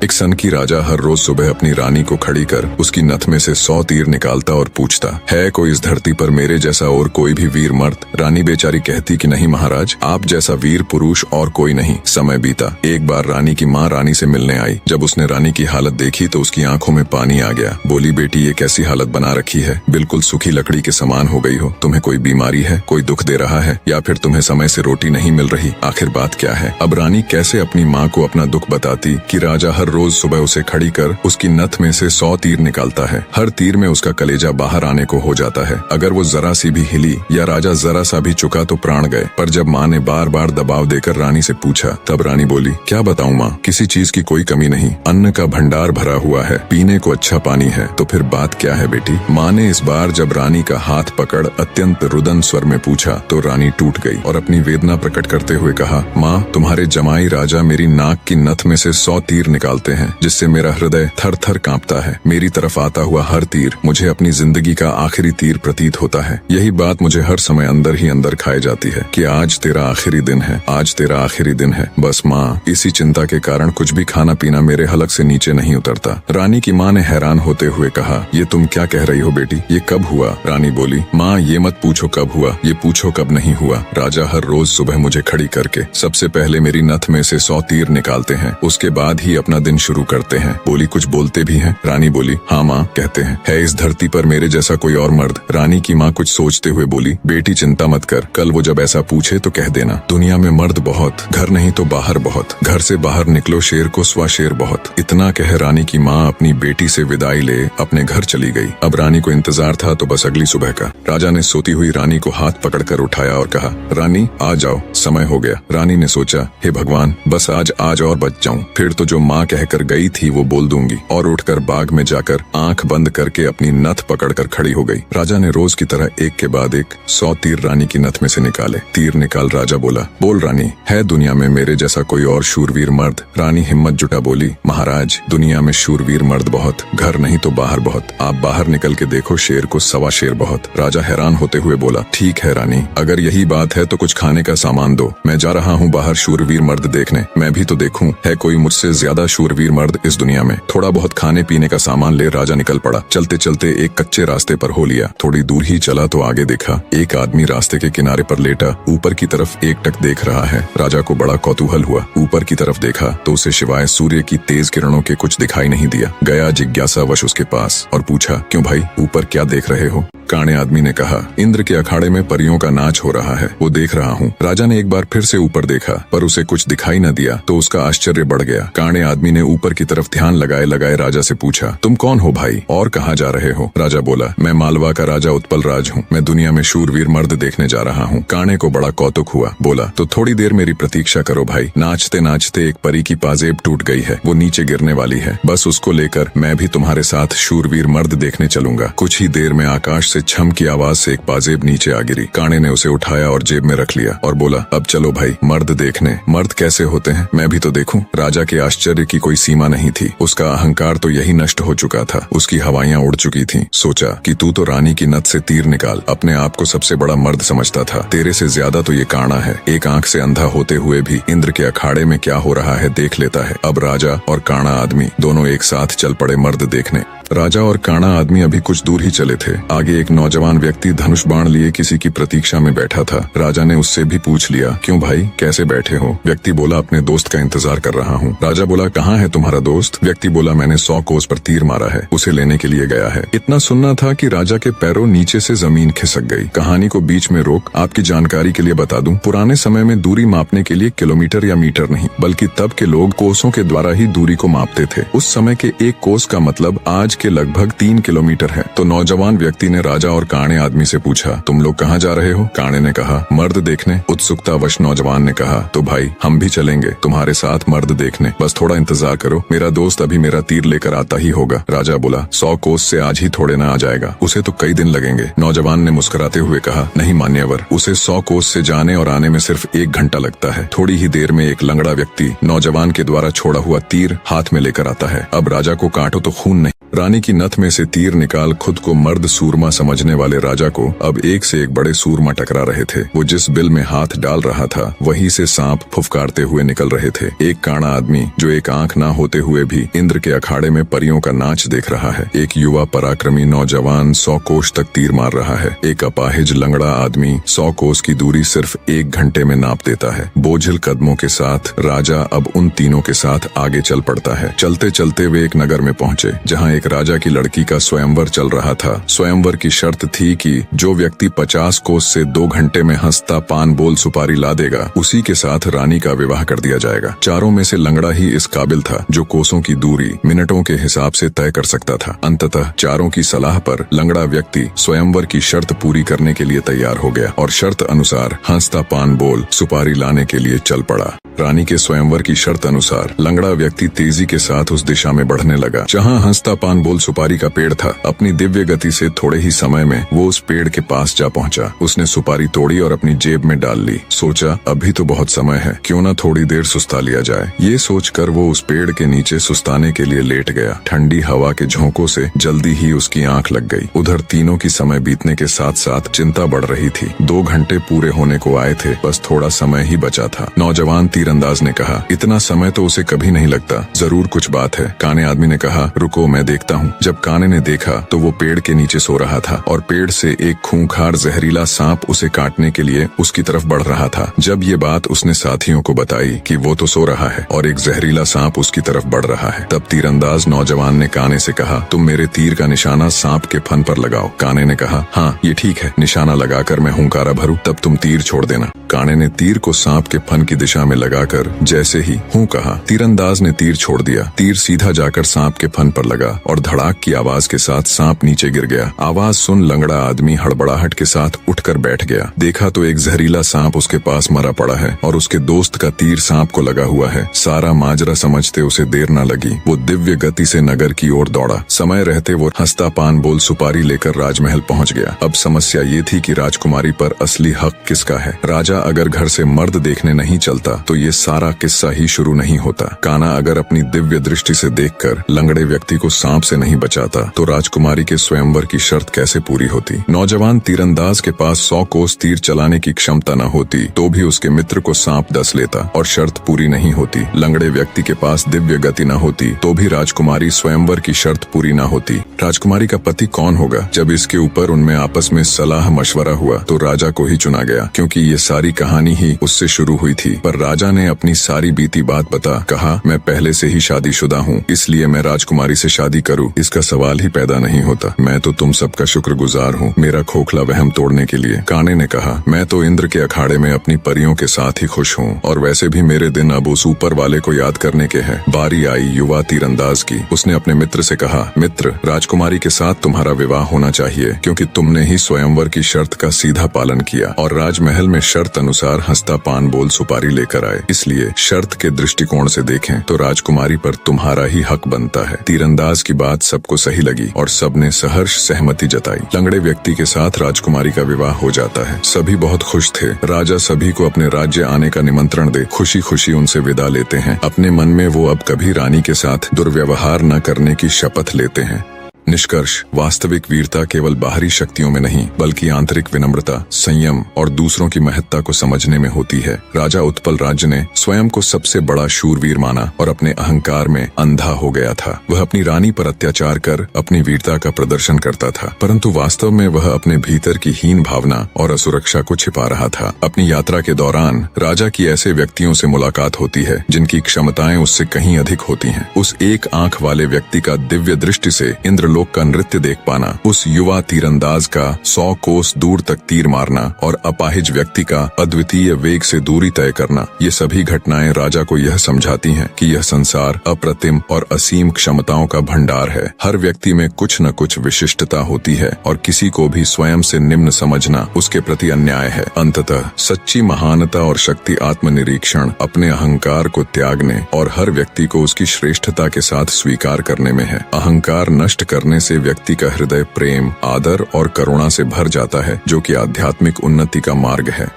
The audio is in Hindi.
एक सन की राजा हर रोज सुबह अपनी रानी को खड़ी कर उसकी नथ में से 100 तीर निकालता और पूछता, है कोई इस धरती पर मेरे जैसा और कोई भी वीर मर्द? रानी बेचारी कहती कि नहीं महाराज, आप जैसा वीर पुरुष और कोई नहीं। समय बीता। एक बार रानी की माँ रानी से मिलने आई। जब उसने रानी की हालत देखी तो उसकी आंखों में पानी आ गया। बोली, बेटी ये कैसी हालत बना रखी है, बिल्कुल सूखी लकड़ी के समान हो गई हो। तुम्हें कोई बीमारी है, कोई दुख दे रहा है, या फिर तुम्हें समय से रोटी नहीं मिल रही? आखिर बात क्या है? अब रानी कैसे अपनी माँ को अपना दुख बताती कि राजा हर रोज सुबह उसे खड़ी कर उसकी नथ में से 100 तीर निकालता है। हर तीर में उसका कलेजा बाहर आने को हो जाता है। अगर वो जरा सी भी हिली या राजा जरा सा भी चुका तो प्राण गए। पर जब माँ ने बार बार दबाव देकर रानी से पूछा, तब रानी बोली, क्या बताऊँ माँ, किसी चीज की कोई कमी नहीं, अन्न का भंडार भरा हुआ है, पीने को अच्छा पानी है। तो फिर बात क्या है बेटी? माँ ने इस बार जब रानी का हाथ पकड़ अत्यंत रुदन स्वर में पूछा तो रानी टूट गई और अपनी वेदना प्रकट करते हुए कहा, माँ तुम्हारे जमाई राजा मेरी नाक की नथ में से 100 तीर निकालते हैं, जिससे मेरा हृदय थर थर कांपता है। मेरी तरफ आता हुआ हर तीर मुझे अपनी जिंदगी का आखिरी तीर प्रतीत होता है। यही बात मुझे हर समय अंदर ही अंदर खाए जाती है कि आज तेरा आखिरी दिन है, आज तेरा आखिरी दिन है। बस माँ, इसी चिंता के कारण कुछ भी खाना पीना मेरे हलक से नीचे नहीं उतरता। रानी की माँ ने हैरान होते हुए कहा, ये तुम क्या कह रही हो बेटी, ये कब हुआ? रानी बोली, माँ ये मत पूछो कब हुआ, ये पूछो कब नहीं हुआ। राजा हर रोज सुबह मुझे खड़ी करके सबसे पहले मेरी नथ में से 100 तीर निकालते हैं, उसके बाद ही अपना दिन शुरू करते हैं। बोली, कुछ बोलते भी हैं? रानी बोली, हाँ माँ कहते हैं। है इस धरती पर मेरे जैसा कोई और मर्द? रानी की माँ कुछ सोचते हुए बोली, बेटी चिंता मत कर, कल वो जब ऐसा पूछे तो कह देना, दुनिया में मर्द बहुत, घर नहीं तो बाहर बहुत, घर से बाहर निकलो शेर को स्वा शेर बहुत। इतना कह रानी की माँ अपनी बेटी से विदाई ले अपने घर चली गई। अब रानी को इंतजार था तो बस अगली सुबह का। राजा ने सोती हुई रानी को हाथ पकड़कर उठाया और कहा, रानी आ जाओ, समय हो गया। रानी ने सोचा, हे भगवान, बस आज और बच जाऊं, फिर तो जो माँ कहकर गई थी वो बोल दूंगी। और उठकर बाग में जाकर आंख बंद करके अपनी नथ पकड़कर खड़ी हो गई। राजा ने रोज की तरह एक के बाद एक 100 तीर रानी की नथ में से निकाले। तीर निकाल राजा बोला, बोल रानी, है दुनिया में मेरे जैसा कोई और शूरवीर मर्द? रानी हिम्मत जुटा बोली, महाराज दुनिया में शूरवीर मर्द बहुत, घर नहीं तो बाहर बहुत, आप बाहर निकल के देखो शेर को सवा शेर बहुत। राजा हैरान होते हुए बोला, ठीक है रानी, अगर यही बात है तो कुछ खाने का सामान दो, मैं जा रहा हूँ बाहर शूरवीर मर्द देखने, मैं भी तो देखूं है कोई मुझसे ज्यादा शूरवीर मर्द इस दुनिया में। थोड़ा बहुत खाने पीने का सामान ले राजा निकल पड़ा। चलते चलते एक कच्चे रास्ते पर हो लिया। थोड़ी दूर ही चला तो आगे देखा एक आदमी रास्ते के किनारे पर लेटा ऊपर की तरफ एकटक देख रहा है। राजा को बड़ा कौतूहल हुआ। ऊपर की तरफ देखा तो उसे सिवाय सूर्य की तेज किरणों के कुछ दिखाई नहीं दिया। गया जिज्ञासावश उसके पास और पूछा, क्यों भाई, ऊपर क्या देख रहे हो? काणे आदमी ने कहा, इंद्र के अखाड़े में परियों का नाच हो रहा है, वो देख रहा हूँ। राजा ने एक बार फिर से ऊपर देखा पर उसे कुछ दिखाई न दिया तो उसका आश्चर्य बढ़ गया। काणे आदमी ने ऊपर की तरफ ध्यान लगाए लगाए राजा से पूछा, तुम कौन हो भाई और कहाँ जा रहे हो? राजा बोला, मैं मालवा का राजा उत्पल राज हूँ, मैं दुनिया में शूरवीर मर्द देखने जा रहा हूँ। काणे को बड़ा कौतुक हुआ। बोला, तो थोड़ी देर मेरी प्रतीक्षा करो भाई। नाचते नाचते एक परी की पाजेब टूट गई है, वो नीचे गिरने वाली है, बस उसको लेकर मैं भी तुम्हारे साथ शूरवीर मर्द देखने चलूंगा। कुछ ही देर में आकाश से छम की आवाज से एक पाजेब नीचे आ गिरी। काणे ने उसे उठाया और जेब में रख लिया और बोला, अब चलो भाई मर्द देखने। मर्द कैसे होते हैं मैं भी तो देखूं। राजा के आश्चर्य की कोई सीमा नहीं थी। उसका अहंकार तो यही नष्ट हो चुका था, उसकी हवाइयां उड़ चुकी थीं। सोचा कि तू तो रानी की नथ से तीर निकाल अपने आप को सबसे बड़ा मर्द समझता था, तेरे से ज्यादा तो ये काणा है। एक आंख से अंधा होते हुए भी इंद्र के अखाड़े में क्या हो रहा है देख लेता है। अब राजा और काणा आदमी दोनों एक साथ चल पड़े मर्द देखने। राजा और काणा आदमी अभी कुछ दूर ही चले थे। आगे एक नौजवान व्यक्ति धनुष बाण लिए किसी की प्रतीक्षा में बैठा था। राजा ने उससे भी पूछ लिया, क्यों भाई कैसे बैठे हो? व्यक्ति बोला, अपने दोस्त का इंतजार कर रहा हूँ। राजा बोला, कहाँ है तुम्हारा दोस्त? व्यक्ति बोला, मैंने 100 कोस पर तीर मारा है, उसे लेने के लिए गया है। इतना सुनना था कि राजा के पैरों नीचे से जमीन खिसक गई। कहानी को बीच में रोक आपकी जानकारी के लिए बता दूं, पुराने समय में दूरी मापने के लिए किलोमीटर या मीटर नहीं बल्कि तब के लोग कोसों के द्वारा ही दूरी को मापते थे। उस समय के एक कोस का मतलब आज के लगभग 3 किलोमीटर है। तो नौजवान व्यक्ति ने राजा और काणे आदमी से पूछा, तुम लोग कहाँ जा रहे हो? काणे ने कहा, मर्द देखने। उत्सुकतावश नौजवान ने कहा, तो भाई हम भी चलेंगे तुम्हारे साथ मर्द देखने, बस थोड़ा इंतजार करो, मेरा दोस्त अभी मेरा तीर लेकर आता ही होगा। राजा बोला, 100 कोस से आज ही थोड़े ना आ जाएगा, उसे तो कई दिन लगेंगे। नौजवान ने मुस्कुराते हुए कहा, नहीं मान्यवर, उसे 100 कोस से जाने और आने में सिर्फ 1 घंटा लगता है। थोड़ी ही देर में एक लंगड़ा व्यक्ति नौजवान के द्वारा छोड़ा हुआ तीर हाथ में लेकर आता है। अब राजा को काटो तो खून नहीं रानी की नथ में से तीर निकाल खुद को मर्द सूरमा समझने वाले राजा को अब एक से एक बड़े सूरमा टकरा रहे थे। वो जिस बिल में हाथ डाल रहा था वहीं से सांप फुफकारते हुए निकल रहे थे। एक काना आदमी जो एक आंख ना होते हुए भी इंद्र के अखाड़े में परियों का नाच देख रहा है। एक युवा पराक्रमी नौजवान 100 कोस तक तीर मार रहा है। एक अपाहिज लंगड़ा आदमी 100 कोस की दूरी सिर्फ 1 घंटे में नाप देता है। बोझिल कदमों के साथ राजा अब उन तीनों के साथ आगे चल पड़ता है। चलते चलते वे एक नगर में पहुंचे जहां एक राजा की लड़की का स्वयंवर चल रहा था। स्वयंवर की शर्त थी कि जो व्यक्ति 50 कोस से 2 घंटे में हंसता पान बोल सुपारी ला देगा उसी के साथ रानी का विवाह कर दिया जाएगा। चारों में से लंगड़ा ही इस काबिल था जो कोसों की दूरी मिनटों के हिसाब से तय कर सकता था। अंततः चारों की सलाह पर लंगड़ा व्यक्ति स्वयंवर की शर्त पूरी करने के लिए तैयार हो गया और शर्त अनुसार हंसता पान बोल सुपारी लाने के लिए चल पड़ा। रानी के स्वयंवर की शर्त अनुसार लंगड़ा व्यक्ति तेजी के साथ उस दिशा में बढ़ने लगा जहां हंसता पान बोल सुपारी का पेड़ था। अपनी दिव्य गति से थोड़े ही समय में वो उस पेड़ के पास जा पहुंचा। उसने सुपारी तोड़ी और अपनी जेब में डाल ली। सोचा अभी तो बहुत समय है, क्यों न थोड़ी देर सुस्ता लिया जाए। ये सोचकर वो उस पेड़ के नीचे सुस्ताने के लिए लेट गया। ठंडी हवा के झोंकों से जल्दी ही उसकी आंख लग गई। उधर तीनों की समय बीतने के साथ साथ चिंता बढ़ रही थी। 2 घंटे पूरे होने को आए थे, बस थोड़ा समय ही बचा था। नौजवान तीरंदाज ने कहा, इतना समय तो उसे कभी नहीं लगता, जरूर कुछ बात है। काने आदमी ने कहा, रुको मैं देखता हूँ। जब काने ने देखा तो वो पेड़ के नीचे सो रहा था और पेड़ से एक खूंखार जहरीला सांप उसे काटने के लिए उसकी तरफ बढ़ रहा था। जब ये बात उसने साथियों को बताई कि वो तो सो रहा है और एक जहरीला सांप उसकी तरफ बढ़ रहा है, तब तीरंदाज नौजवान ने काने से कहा, तुम मेरे तीर का निशाना सांप के फन पर लगाओ। काने ने कहा, हाँ ये ठीक है, निशाना लगाकर मैं हुंकारा भरूं तब तुम तीर छोड़ देना। काने ने तीर को सांप के फन की दिशा में लगाकर जैसे ही हूं कहा, तीरंदाज ने तीर छोड़ दिया। तीर सीधा जाकर सांप के फन पर लगा और धड़ाक की आवाज के साथ सांप नीचे गिर गया। आवाज सुन लंगड़ा आदमी हड़बड़ाहट के साथ उठकर बैठ गया। देखा तो एक जहरीला सांप उसके पास मरा पड़ा है और उसके दोस्त का तीर सांप को लगा हुआ है। सारा माजरा समझते उसे देर न लगी। वो दिव्य गति से नगर की ओर दौड़ा। समय रहते वो हंसता पान बोल सुपारी लेकर राजमहल पहुंच गया। अब समस्या ये थी कि राजकुमारी पर असली हक किसका है। राजा अगर घर से मर्द देखने नहीं चलता तो ये सारा किस्सा ही शुरू नहीं होता। काना अगर अपनी दिव्य दृष्टि से देखकर लंगड़े व्यक्ति को सांप से नहीं बचाता तो राजकुमारी के स्वयंवर की शर्त कैसे पूरी होती। नौजवान तीरंदाज के पास 100 कोस तीर चलाने की क्षमता न होती तो भी उसके मित्र को सांप डस लेता और शर्त पूरी नहीं होती। लंगड़े व्यक्ति के पास दिव्य गति न होती तो भी राजकुमारी स्वयंवर की शर्त पूरी न होती। राजकुमारी का पति कौन होगा? जब इसके ऊपर उनमें आपस में सलाह मशवरा हुआ तो राजा को ही चुना गया, क्योंकि ये सारी कहानी ही उससे शुरू हुई थी। पर राजा ने अपनी सारी बीती बात बता कहा, मैं पहले से ही शादीशुदा हूँ, इसलिए मैं राजकुमारी से शादी करूँ इसका सवाल ही पैदा नहीं होता। मैं तो तुम सबका शुक्रगुजार हूँ मेरा खोखला वहम तोड़ने के लिए। काने ने कहा, मैं तो इंद्र के अखाड़े में अपनी परियों के साथ ही खुश हूँ और वैसे भी मेरे दिन अब उस ऊपर वाले को याद करने के हैं। बारी आई युवा तीरंदाज की। उसने अपने मित्र से कहा, मित्र राजकुमारी के साथ तुम्हारा विवाह होना चाहिए, क्योंकि तुमने ही स्वयंवर की शर्त का सीधा पालन किया और राजमहल में शर्त अनुसार हंसता पान बोल सुपारी लेकर आए। इसलिए शर्त के दृष्टिकोण से देखें तो राजकुमारी पर तुम्हारा ही हक बनता है। तीरंदाज की बात सबको सही लगी और सबने सहर्ष सहमति जताई। लंगड़े व्यक्ति के साथ राजकुमारी का विवाह हो जाता है। सभी बहुत खुश थे। राजा सभी को अपने राज्य आने का निमंत्रण दे खुशी खुशी उनसे विदा लेते हैं। अपने मन में वो अब कभी रानी के साथ दुर्व्यवहार न करने की शपथ लेते हैं। निष्कर्ष, वास्तविक वीरता केवल बाहरी शक्तियों में नहीं बल्कि आंतरिक विनम्रता, संयम और दूसरों की महत्ता को समझने में होती है। राजा उत्पल राज्य ने स्वयं को सबसे बड़ा शूरवीर माना और अपने अहंकार में अंधा हो गया था। वह अपनी रानी पर अत्याचार कर अपनी वीरता का प्रदर्शन करता था, परंतु वास्तव में वह अपने भीतर की हीन भावना और असुरक्षा को छिपा रहा था। अपनी यात्रा के दौरान राजा की ऐसे व्यक्तियों से मुलाकात होती है जिनकी क्षमताएं उससे कहीं अधिक होती हैं। उस एक आंख वाले व्यक्ति का दिव्य दृष्टि से इंद्रलोक का नृत्य देख पाना, उस युवा तीरंदाज का 100 कोस दूर तक तीर मारना और अपाहिज व्यक्ति का अद्वितीय वेग से दूरी तय करना, ये सभी घटनाएं राजा को यह समझाती हैं कि यह संसार अप्रतिम और असीम क्षमताओं का भंडार है। हर व्यक्ति में कुछ न कुछ विशिष्टता होती है और किसी को भी स्वयं से निम्न समझना उसके प्रति अन्याय है। अंततः सच्ची महानता और शक्ति आत्मनिरीक्षण, अपने अहंकार को त्यागने और हर व्यक्ति को उसकी श्रेष्ठता के साथ स्वीकार करने में है। अहंकार नष्ट करने से व्यक्ति का हृदय प्रेम, आदर और करुणा से भर जाता है, जो कि आध्यात्मिक उन्नति का मार्ग है।